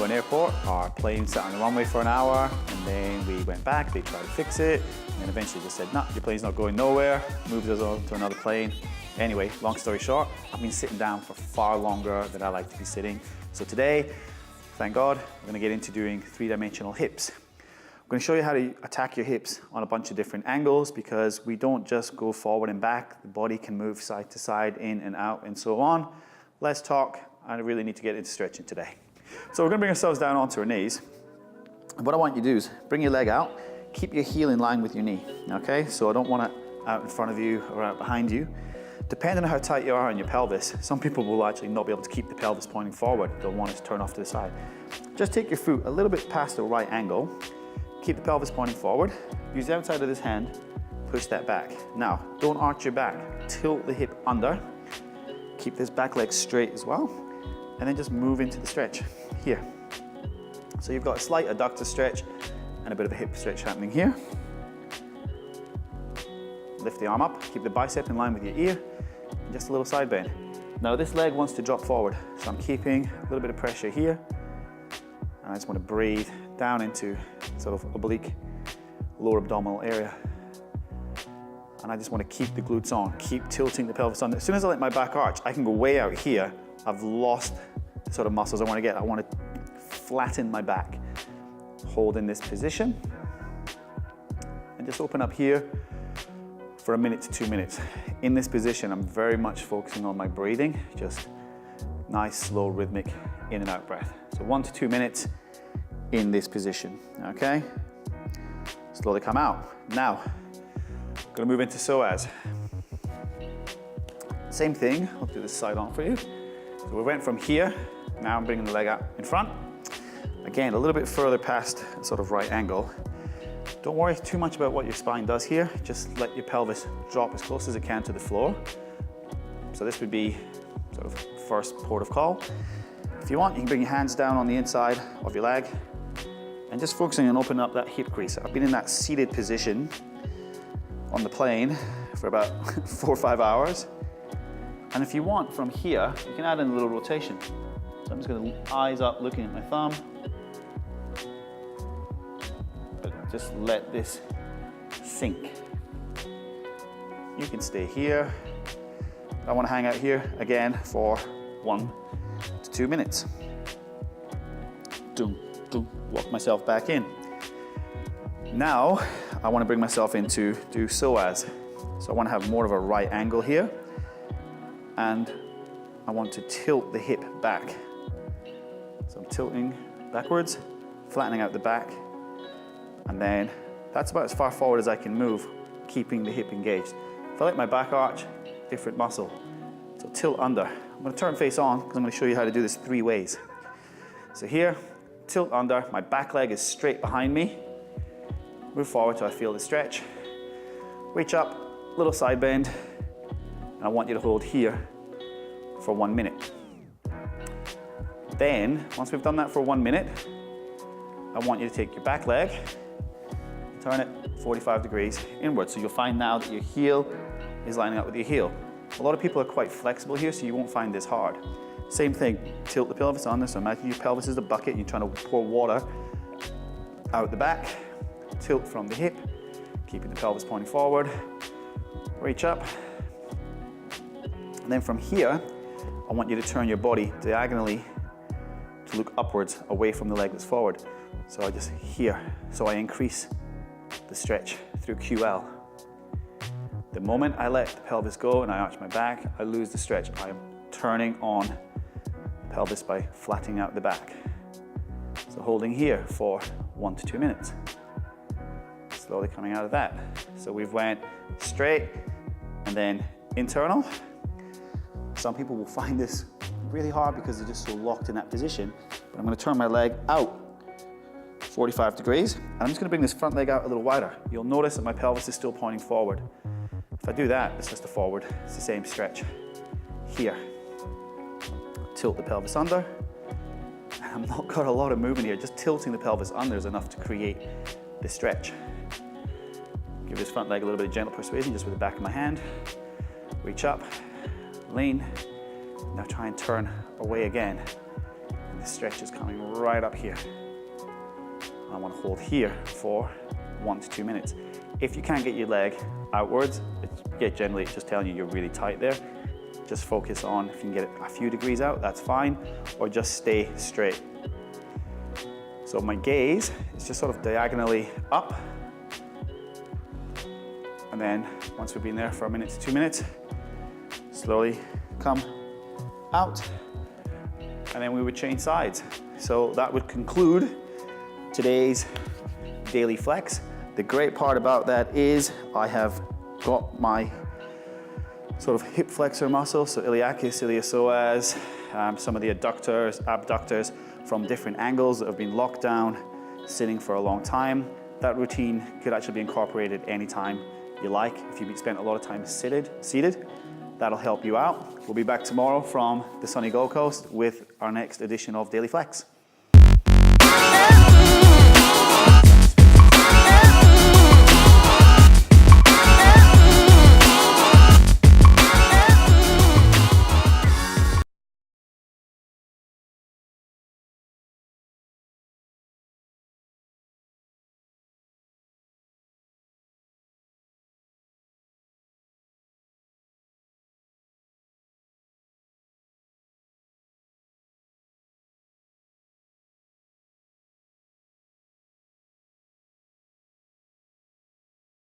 Melbourne airport. Our plane sat on the runway for an hour, and then we went back, they tried to fix it, and then eventually just said, nah, your plane's not going nowhere, moved us on to another plane. Anyway, long story short, I've been sitting down for far longer than I like to be sitting. So today, thank God, we're gonna get into doing three-dimensional hips. I'm gonna show you how to attack your hips on a bunch of different angles, because we don't just go forward and back, the body can move side to side, in and out, and so on. Let's talk. I really need to get into stretching today. So we're gonna bring ourselves down onto our knees. And what I want you to do is bring your leg out, keep your heel in line with your knee, okay? So I don't want it out in front of you or out behind you. Depending on how tight you are on your pelvis, some people will actually not be able to keep the pelvis pointing forward. They'll want it to turn off to the side. Just take your foot a little bit past the right angle, keep the pelvis pointing forward, use the outside of this hand, push that back. Now, don't arch your back, tilt the hip under, keep this back leg straight as well, and then just move into the stretch here. So you've got a slight adductor stretch and a bit of a hip stretch happening here. Lift the arm up, keep the bicep in line with your ear, and just a little side bend. Now this leg wants to drop forward, so I'm keeping a little bit of pressure here, and I just want to breathe down into sort of oblique lower abdominal area. And I just want to keep the glutes on, keep tilting the pelvis under. As soon as I let my back arch, I can go way out here. I've lost the sort of muscles I want to get. I want to flatten my back. Hold in this position, and just open up here for 1 minute to 2 minutes. In this position, I'm very much focusing on my breathing, just nice, slow, rhythmic in and out breath. So 1 to 2 minutes in this position, okay? Slowly come out. Now, I'm gonna move into psoas. Same thing, I'll do this side on for you. So we went from here, now I'm bringing the leg out in front. Again, a little bit further past sort of right angle. Don't worry too much about what your spine does here. Just let your pelvis drop as close as it can to the floor. So this would be sort of first port of call. If you want, you can bring your hands down on the inside of your leg and just focusing on opening up that hip crease. I've been in that seated position on the plane for about 4 or 5 hours. And if you want, from here, you can add in a little rotation. So I'm just gonna eyes up, looking at my thumb. Just let this sink. You can stay here. I want to hang out here again for 1 to 2 minutes. Doom, doom, walk myself back in. Now, I want to bring myself into do psoas. So I want to have more of a right angle here, and I want to tilt the hip back. So I'm tilting backwards, flattening out the back, and then that's about as far forward as I can move, keeping the hip engaged. If I let my back arch, different muscle. So tilt under. I'm gonna turn face on because I'm gonna show you how to do this 3 ways. So here, tilt under, my back leg is straight behind me. Move forward till I feel the stretch. Reach up, little side bend, and I want you to hold here for 1 minute. Then, once we've done that for 1 minute, I want you to take your back leg, turn it 45 degrees inwards. So you'll find now that your heel is lining up with your heel. A lot of people are quite flexible here, so you won't find this hard. Same thing, tilt the pelvis under. So imagine your pelvis is a bucket and you're trying to pour water out the back. Tilt from the hip, keeping the pelvis pointing forward. Reach up. And then from here, I want you to turn your body diagonally to look upwards, away from the leg that's forward. So I just here, so I increase the stretch through QL. The moment I let the pelvis go and I arch my back, I lose the stretch. I'm turning on the pelvis by flattening out the back. So holding here for 1 to 2 minutes. Slowly coming out of that. So we've went straight and then internal. Some people will find this really hard because they're just so locked in that position. But I'm gonna turn my leg out 45 degrees, and I'm just gonna bring this front leg out a little wider. You'll notice that my pelvis is still pointing forward. If I do that, it's just a forward. It's the same stretch. Here. Tilt the pelvis under. I've not got a lot of movement here. Just tilting the pelvis under is enough to create the stretch. Give this front leg a little bit of gentle persuasion just with the back of my hand. Reach up, lean. Now try and turn away again. the stretch is coming right up here. I want to hold here for 1 to 2 minutes. If you can't get your leg outwards, generally it's just telling you you're really tight there. Just focus on, if you can get it a few degrees out, that's fine, or just stay straight. So my gaze is just sort of diagonally up. And then once we've been there for 1 to 2 minutes, slowly come out. And then we would change sides. So that would conclude today's daily flex. The great part about that is I have got my sort of hip flexor muscle, so iliacus, iliopsoas, some of the adductors, abductors from different angles that have been locked down, sitting for a long time. That routine could actually be incorporated anytime you like. If you've spent a lot of time seated, that'll help you out. We'll be back tomorrow from the sunny Gold Coast with our next edition of Daily Flex.